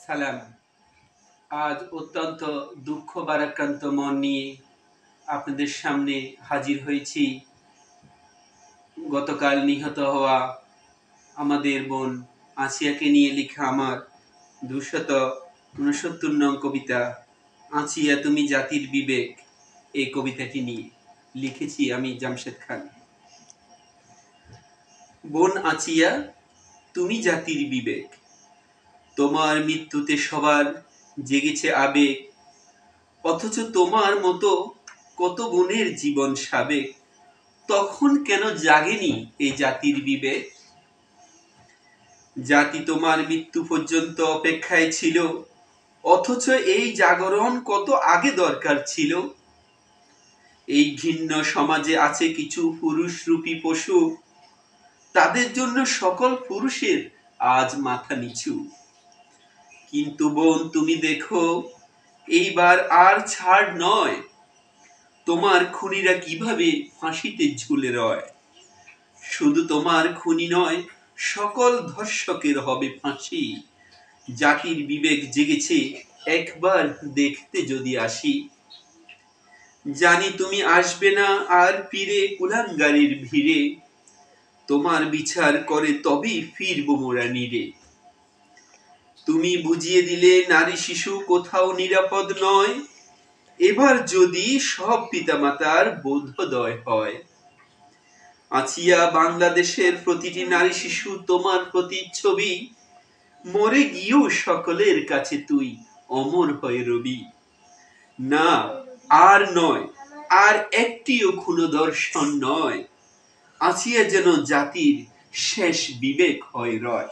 সালাম। আজ অত্যন্ত দুঃখ ভারাক্রান্ত মন নিয়ে আপনাদের সামনে হাজির হয়েছি। গতকাল নিহত হওয়া আমাদের বোন আঁচিয়াকে নিয়ে লেখা আমার 269 নং কবিতা আঁচিয়া তুমি জাতির বিবেক, এই কবিতাটি নিয়ে লিখেছি আমি জামশেদ খান। বোন আঁচিয়া তুমি জাতির বিবেক, তোমার মৃত্যুতে সবার জেগেছে আবেগ, অথচ তোমার মতো কত বোনের জীবন সাবেক, তখন কেন জাগেনি এই জাতির বিবেক? জাতি তোমার মৃত্যু পর্যন্ত অপেক্ষায় ছিল, অথচ এই জাগরণ কত আগে দরকার ছিল। এই ঘৃণ্য সমাজে আছে কিছু পুরুষরূপী পশু, তাদের জন্য সকল পুরুষের আজ মাথা নিচু। কিন্তু বোন তুমি দেখো, এইবার আর ছাড় নয়, তোমার খুনিরা কিভাবে ফাঁসিতে ঝুলে রয়। শুধু তোমার খুনি নয়, সকল ধর্ষকের হবে ফাঁসি। জাতির বিবেক জেগেছে, একবার দেখতে যদি আসি। জানি তুমি আসবে না আর ফিরে কুলাঙ্গারের ভিড়ে, তোমার বিচার করে তবেই ফিরবো মোরা নিরে। তুমি বুঝিয়ে দিলে নারী শিশু কোথাও নিরাপদ নয়, এবার যদি সব পিতামাতার বোধোদয় হয়। আঁচিয়া বাংলাদেশের প্রতিটি নারী শিশু তোমার প্রতিচ্ছবি, মরে গিয়েও সকলের কাছে তুই অমর হয়ে রবি। না, আর নয়, আর একটিও খুনদর্শন নয়, আঁচিয়া যেন জাতির শেষ বিবেক হয় রয়।